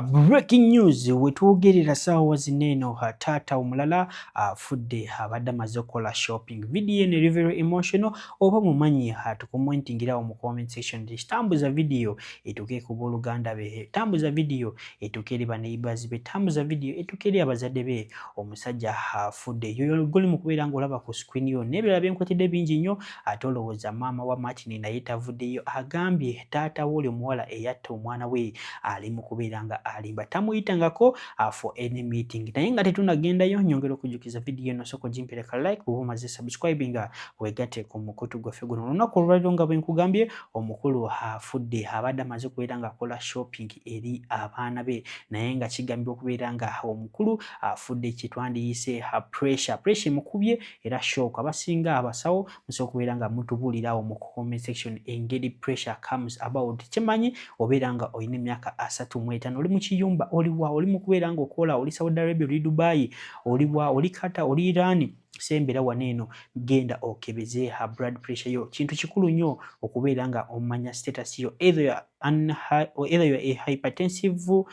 Breaking news wetugerera sawa zineno taata omulala afudde abadde amaze okukola shopping. Video eno eri very emotional oba mumanyi tukomentingirawo mu comment section tambuza video etuke ku booluganda be, tambuza video etuke eri baneighbors be, tambuza video etuke eri abazadde be. Omusajja afudde yoyo goli mu kubeera nga olaba ku screen yo n'ebirala byenkwatidde bingi nnyo ate olowooza maama wa Martin naye tavuddeyo, agambye taata w'oli omuwala eyatta omwana we ali mu kubeera nga alimba tamuyitangako for any meeting. Naye nga tetunagendayo nyongera okujjukiza video eno soko jimpereka like bw'oba omaze subscribing weegate ku mukutu gwaffe guno. Olunaku olwaliro nga bwe nkugambye omukulu afudde abadde amaze okubeera nga akola shopping eri abaana be naye nga kigambye okubeera nga omukulu afudde kitwandiyise pressure emukubye era shock. Abasinga abasawo musobola okubeera nga mutubuulirawo mu comment section engeri pressure comes about. Kimanyi obeera nga olina emyaka 35 oli mu kiyumba oliwa oli mu kubeera nga okola oli Saudi Arabia oli Dubai oliwa oli Qatar oli Iran sembera waneeno genda okebeze blood pressure yo. Kintu kikulu nnyo okubeera nga omanya status yo either you're a hypertensive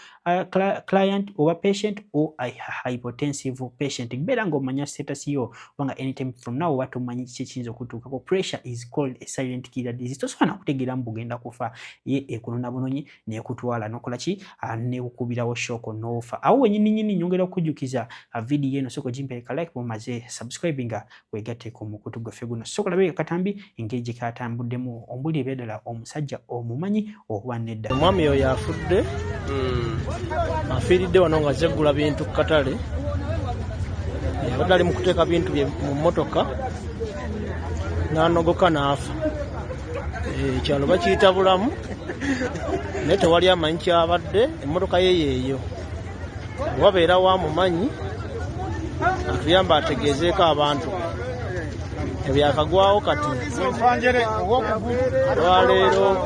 client or patient or a hypotensive patient. Beera nga omanya status yo kubanga anytime from now oba tomanyi kiki ekiyinza okutuukako. Pressure is called a silent killer disease. Tosobola nakutegeera mbu bugenda kufa ye ekunona bunonyi nekutwala nokola ki nekukubirawo shoko noofa. Awo wenyini nyongera okujjukiza video eno soko jimpereka like bw'omaze subscribing weegate ku mukutu gwaffe guno. Sokola bega katambi engeri gye katambuddemu ombuli ebyadala omusajja omumanyi oba nedda. Omwami oyo afudde afiiridde wano nga zeggula bintu ku katale. Yabadde ali mu kuteeka bintu bye mu mmotoka n'anogoka n'afa. Ekyalo bakiyita bulamu naye tewali amanyi kyabadde, emmotoka ye yeeyo. Wabeera wamumanyi atuyamba ategeezeeko abantu ebyakagwawo kati olwaleero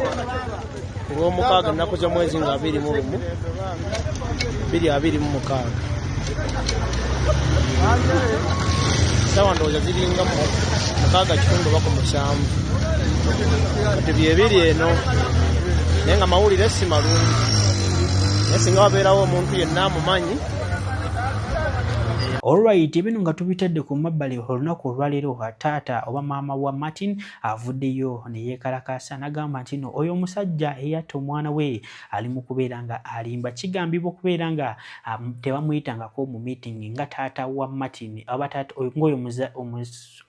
olw'omukaaga ennaku z'omwezi nga 26 sawa ndowooza ziringa mu 6.7 kati byebiri eno naye nga mawulire si malungi naye singa wabeerawo omuntu yenna amumanyi. Alright, bino nga tubitadde ku mabbali olunaku olwaleero taata oba maama wa Martin avuddeyo ne yeekalakaasa n'agamba nti no oyo omusajja eyatta omwana we ali mu kubeera nga alimba. Kigambibwa okubeera nga tebamuyitangako mu meeting nga taata wa Martin oba taata ng'oyo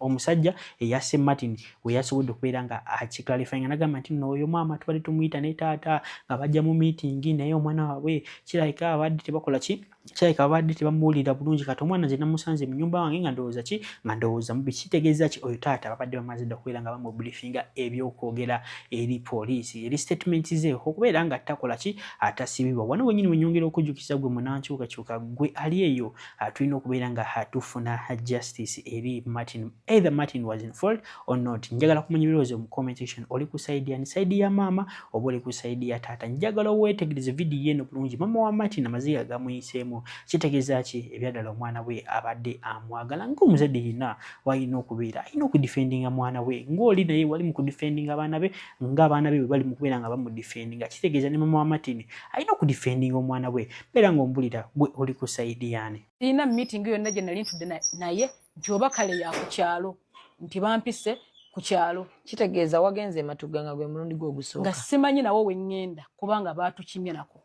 omusajja eyasse Martin we yasobodde okubeera nga akiklalifyinga n'agamba nti no oyo maama tubadde tumuyita ne taata nga bajja mu meeting naye omwana waabwe kirabika abadde tebakola ki kirabika abadde tebamuwulira bulungi kati omwana nze namusanze mu nnyumba wange nga ndowooza ki nga ndowooza mubi. Kitegeeza ki oyo taata babadde bamaze dda okubeera nga bamubriefinga ebyokwogera eri poliisi eri statement ze okubeera nga takola ki atasibibwa. Wano wenyini wenyongera okujjukiza gwe munankyukakyuka gwe ali eyo tulina okubeera nga tufuna justice eri Martin. Either Martin was in fault or not. Njagala kumanya ebirowoozo mu comment section. Oli ku side yani side ya maama oba oli ku side ya taata? Njagala weetegereze video eno bulungi. Maama wa Martin amaziga gamuyiseemu kitegeeza ki ebyaddala omwana we abadde amwagala ng'omuzadde yenna walina okubeera alina okudifendinga mwana we ng'oli naye wali mu kudifendinga abaana be ng'abaana be bali mu kubeera nga bamudifendinga. Kitegeeza ne maama wa Martin alina okudifendinga omwana we. Beera ng'ombulira gwe oli ku sayidi yaani. Nina meeting yonna gye nali ntudde naye nti oba kale ya ku kyalo nti bampise ku kyalo. Kitegeeza wagenze Matuga nga gwe mulundi gwe ogusooka. Nga simanyi nawo we ngenda kubanga baatukimye nako.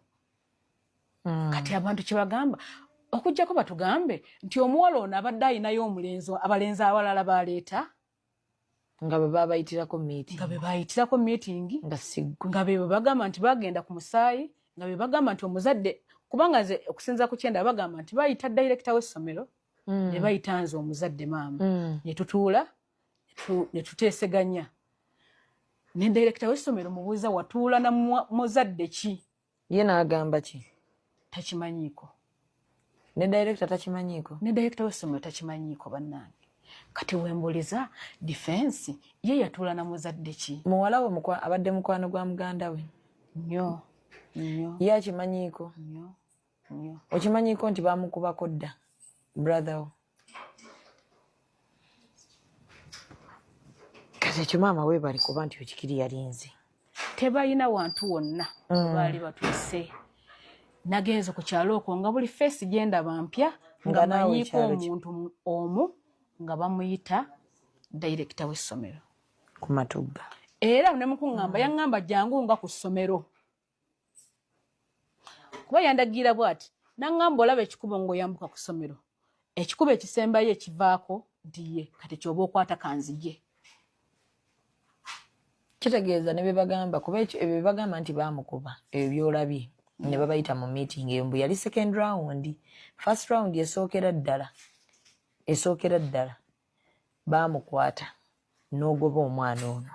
Kati abantu kibagamba okujjako batugambe nti omuwala ono abadde ayinayo abalenzi abalala baleeta nga bwe babayitirako meeting nga be bagamba nti bagenda ku musaayi nga be bagamba nti omuzadde kubanga nze okusinza ku kyenda bagamba nti bayita director w'essomero ne bayita nze omuzadde maama ne tutuula ne tuteeseganya ne director w'essomero mubuuza watuula na muzadde ki? Ye n'agamba ki? Takimanyiiko. Ne director takimanyiiko? Ne director w'essomero takimanyiiko bannange. Kati wembuliza defense ye yatuula na muzadde ki? Muwala we abadde mukwano gwa muganda we? Nnyo. Ye akimanyiiko? Nnyo. Okimanyiiko nti bamukubako dda brother wo? Kati ekyo maama we bali kuba nti okikiri yalinze. Tebalina wantu wonna baali batuuse. nagenze ku kyalo okwo nga buli face genda bampya nga manyiko omuntu omu nga bamuyita director w'essomero ku Matugga. Era ne mukungamba yangamba jangu nga ku ssomero kuba yandagira bwati nangamba olaba ekikubo ngo yambuka ku ssomero ekikubo ekisembayo ekivaako ndiye kati kyoba okwata kanzije kitegeeza ne bebagamba kuba ebyo bebagamba nti bamukuba ebyo byolabye ne babayita mu meeting embu yali second round. First round esookera ddala bamukwata n'ogoba omwana ono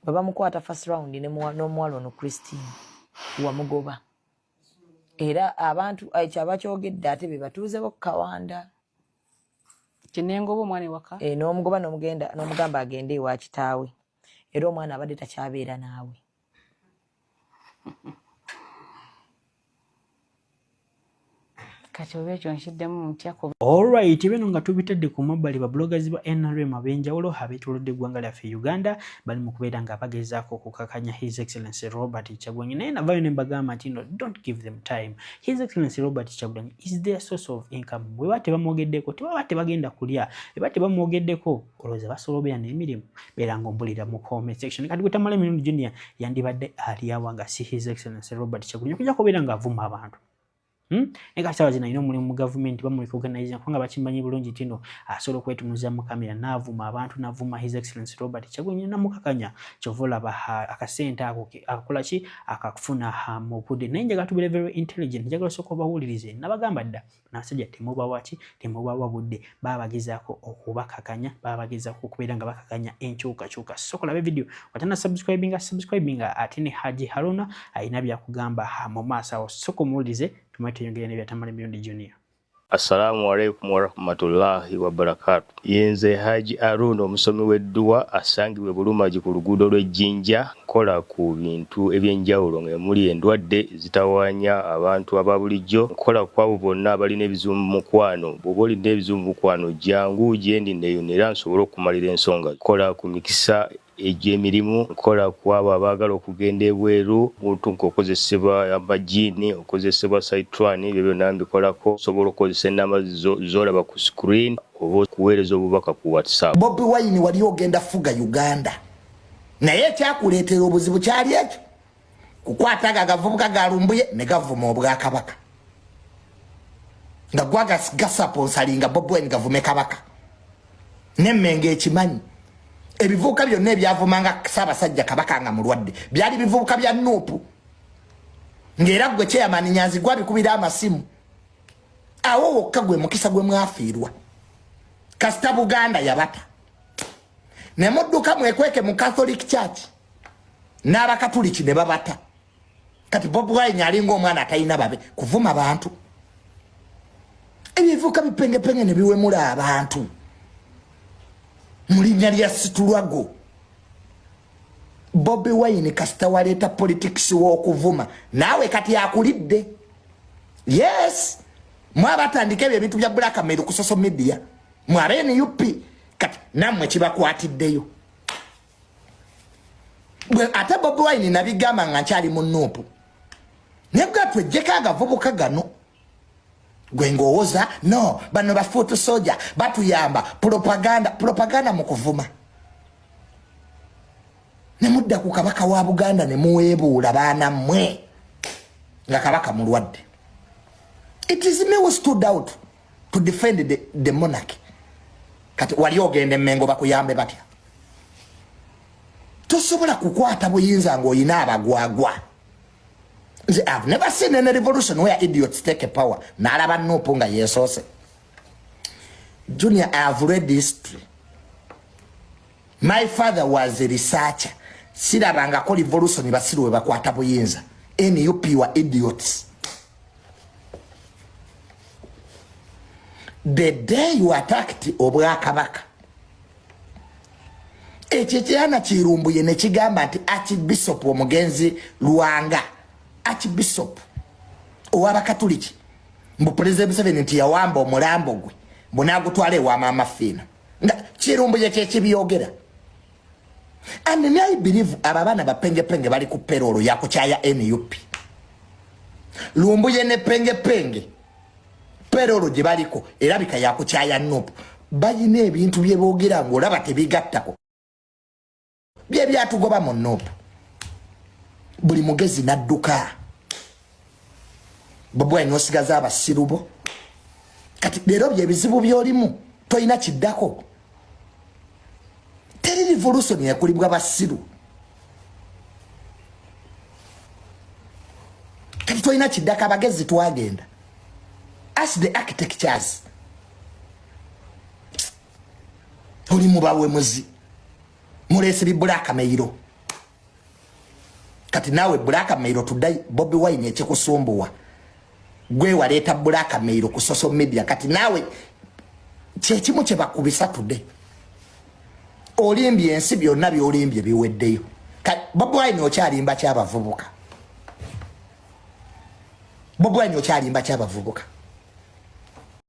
bwe bamukwata first round n'omuwala ono Christine wamugoba era abantu kyaba kyogedde ate be batuuzewo ku Kawanda kinengoba omwana ewaka n'omugoba n'omugamba agende ewa kitaawe era omwana abadde takyabeera naawe. kati obekyo nshiddemu mutya Alright, bino nga tubitadde ku mabbali ba bloggers ba NRM ab'enjawulo abeetolodde eggwanga lyaffe Uganda bali mu kubeera nga bagezaako okukakanya His Excellency Robert Kyagulanyi naye navayo ne mbagamba nti no, don't give them time. His Excellency Robert Kyagulanyi is their source of income. Bwe bate bamwogeddeko tebaba tebagenda kulya, bwe bate bamwogeddeko olowooza basobola obeera n'emirimu. Beera ng'ombulira mu comment section. Kati gwe Tamale Mirundi Junior yandibadde ali awa nga si His Excellency Robert Kyagulanyi okujja kubeera ng'avuma abantu. Eka sawa zina ino mulimu mu government bamulika organization kubanga bakimanyi bulungi tino asobola okwetunuza mu kamera n'avuma abantu n'avuma His Excellency Robert Kyagulanyi namukakanya kyovola akasente ako akola ki akafuna mu budde naye njaga tubire very intelligent njagala soko bawulirize nabagamba dda nasajja temubawa budde babagezaako okubakakanya babagezaako okubeera nga bakakanya enkyukakyuka soko labe video watana subscribinga ate ne Haji Haruna ayina byakugamba mu maaso awo soko muwulirize tumate yongera ne Tamale Mirundi Junior. Assalamu alaikum wa rahmatullahi wa barakatuh. Yenze Haji Haruna omusomi w'edduwa asangibwe Bulumaji ku luguudo lw'Ejjinja kola ku bintu ebyenjawulo ng'emuli endwadde zitawaanya abantu ababulijjo kola kwabo bonna abalina ebizibu mu mukwano bw'oba olina ebizibu mu mukwano jangu gyendi neeyonera nsobole okumalira ensonga kola ku mikisa egy'emirimu kola kwabo abaagala okugenda ebweru muntu nk'okozesebwa amajiini okozesebwa saitwani ebyo byonna mbikolako sobola okozesa ennamba z'olaba ku screen oba okuweereza obubaka ku WhatsApp. Bobi Wine wali ogenda fuga Uganda naye ekyakuleetera obuzibu kyali ekyo kukwata agavubuka galumbuye ne gavuma Obwakabaka nga gasaponsalinga Bobi Wine gavume Kabaka nemmenge ekimanyi ebivubuka byonna ebyavumanga Ssaabasajja Kabaka nga mulwadde byali bivubuka bya Nuupu ng'era gwe chairman Nyanzi gwabikubira amasimu awo wokka gwe mukisa gwe mwafiirwa kasita Buganda yabata ne mudduka mwekweke mu Catholic Church n'Abakatuliki ne babata kati Bobi Wine alinga omwana atalina babe kuvuma abantu ebivubuka bipengepenge ne biwemula abantu mulinya lya Situlwago. Bobi Wine kasita waleeta politics w'okuvuma naawe kati akulidde. Yes, mwabatandika ebintu bya blackmail ku social media mwabeni yupi kati namwe kibakwatiddeyo. Ate Bobi Wine nabigamba nga nkyali mu Nuupu naye gatwe jjeko agavubuka gano gwe ngowooza no bano bafuutu soja batuyamba propaganda mu kuvuma ne mudda ku Kabaka wa Buganda ne muweebuula baana mmwe nga Kabaka mulwadde. It is me who stood out to defend the monarchy. Kati wali ogende Mmengo bakuyambe batya tosobola kukwata buyinza ng'oyina abagwagwa. I've never seen any revolution where idiots take power. Nalaba Nuupu nga yesoose. Junior, I have read history. My father was a researcher. Sirabangako revolution basiru we bakwata buyinza. NUP were idiots. The day you attacked Obwakabaka, ekyekirana kirumbuye ne kigamba nti Archbishop omugenzi Luwanga Archbishop ow'Abakatuliki mbu President Museveni nti yawamba omulambo gwe bunagutwale wa Mama Fina nga kirumbuye kyekibyogera. And I believe ababana bapengepenge bali ku perolo yakukyaya NUP Lumbuye ne penge perolo gye baliko erabika yakukyaya Nuupu bayina ebintu bye boogera ng'olaba tebigattako bye byatugoba mu Nuupu buli mugezi nadduka Bobi Wine osigaza abasirubo kati leero bye bizibu byolimu toyina kiddako teri revolution yakulibwa basiru kati toyina kiddako abagezi twagenda as the architectures oli mubawe muzi mulesi Black Mailo kati nawe Black Mailo tudai Bobi Wine ekikusumbuwa gwe waleta Black Mailo ku social media kati nawe kyekimu kye bakubisa tudde olimbye ensi byonna byolimbye biweddeyo Bobi Wine okyalimba ky'abavubuka Bobi Wine okyalimba ky'abavubuka